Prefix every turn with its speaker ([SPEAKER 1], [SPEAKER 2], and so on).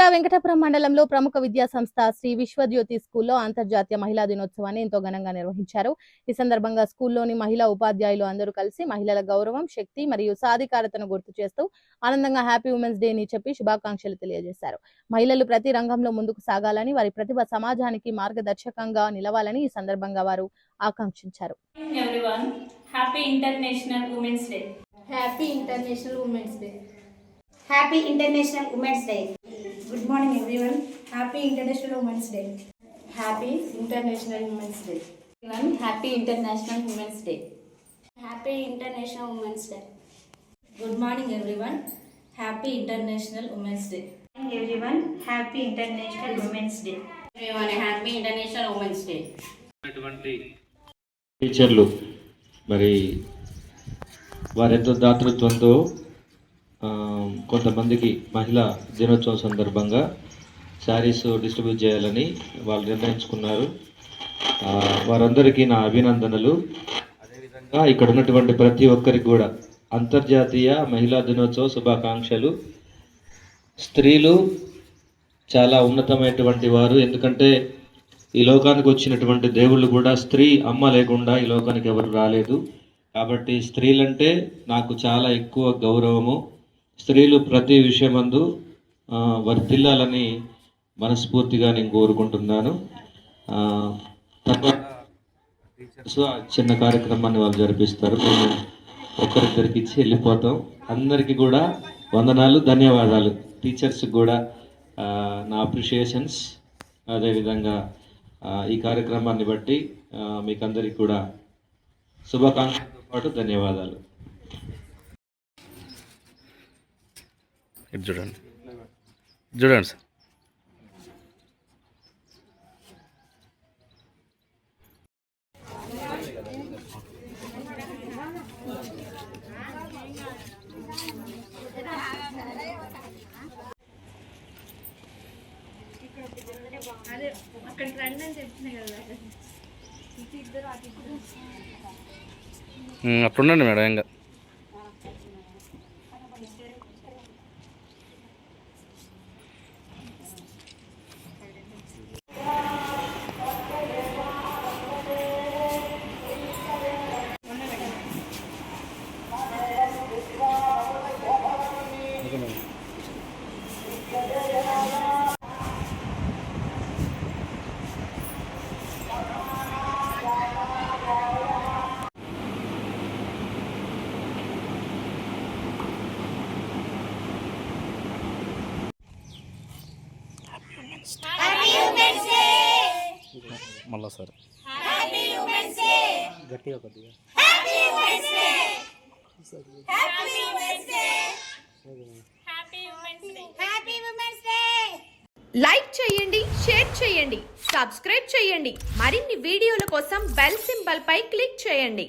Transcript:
[SPEAKER 1] జిల్లా వెంకటాపురం మండలంలో ప్రముఖ విద్యా సంస్థ శ్రీ విశ్వజ్యోతి స్కూల్లో అంతర్జాతీయ మహిళా దినోత్సవాన్ని ఎంతో ఘనంగా నిర్వహించారు. ఈ సందర్భంగా స్కూల్లోని మహిళా ఉపాధ్యాయులు అందరూ కలిసి మహిళల గౌరవం, శక్తి మరియు సాధికారతను గుర్తు చేస్తూ ఆనందంగా హ్యాపీ ఉమెన్స్ డే ని చెప్పి శుభాకాంక్షలు తెలియజేశారు. మహిళలు ప్రతి రంగంలో ముందుకు సాగాలని, వారి ప్రతిభ సమాజానికి మార్గదర్శకంగా నిలవాలని ఈ సందర్భంగా వారు ఆకాంక్షించారు.
[SPEAKER 2] Happy International Women's Day.
[SPEAKER 3] Happy International Women's Day.
[SPEAKER 4] Happy International Women's Day.
[SPEAKER 3] Good morning everyone. Happy International Women's Day.
[SPEAKER 4] Happy International Women's Day.
[SPEAKER 2] Everyone, Happy International Women's Day.
[SPEAKER 4] Happy International Women's Day.
[SPEAKER 3] Good morning everyone. Happy International Women's Day.
[SPEAKER 4] Everyone, Happy International Women's Day.
[SPEAKER 2] Everyone, Happy International Women's Day.
[SPEAKER 5] టీచర్లు మరి వారెంతో దాతృత్వంతో కొంతమందికి మహిళా దినోత్సవం సందర్భంగా saris distribute చేయాలని వాళ్ళు నిర్ణయించుకున్నారు. వారందరికీ నా అభినందనలు. అదేవిధంగా ఇక్కడ ఉన్నటువంటి ప్రతి ఒక్కరికి కూడా అంతర్జాతీయ మహిళా దినోత్సవ శుభాకాంక్షలు. స్త్రీలు చాలా ఉన్నతమైనటువంటి వారు, ఎందుకంటే ఈ లోకానికి వచ్చినటువంటి దేవుళ్ళు కూడా స్త్రీ అమ్మ లేకుండా ఈ లోకానికి ఎవరు రాలేదు. కాబట్టి స్త్రీలంటే నాకు చాలా ఎక్కువ గౌరవము. స్త్రీలు ప్రతి విషయమందు వర్ధిల్లాలని మనస్ఫూర్తిగా నేను కోరుకుంటున్నాను. తర్వాత టీచర్స్ చిన్న కార్యక్రమాన్ని వాళ్ళు జరిపిస్తారు. మేము ఒక్కరిద్దరికి ఇచ్చి వెళ్ళిపోతాం. అందరికీ కూడా వందనాలు, ధన్యవాదాలు. టీచర్స్కి కూడా నా అప్రిషియేషన్స్. అదేవిధంగా ఈ కార్యక్రమాన్ని బట్టి మీకు అందరికీ కూడా శుభాకాంక్షలతో పాటు ధన్యవాదాలు.
[SPEAKER 6] చూడండి చూడండి సార్.
[SPEAKER 3] అదే అక్కడికి రండి అని చెప్తున్నాయి కదా.
[SPEAKER 6] అట్లుండండి మేడం. ఇంకా మళ్ళా సార్ గట్టిగా కొద్దిగా
[SPEAKER 7] లైక్ చేయండి, షేర్ చేయండి, సబ్స్క్రైబ్ చేయండి. మరిన్ని వీడియోల కోసం బెల్ సింబల్ పై క్లిక్ చేయండి.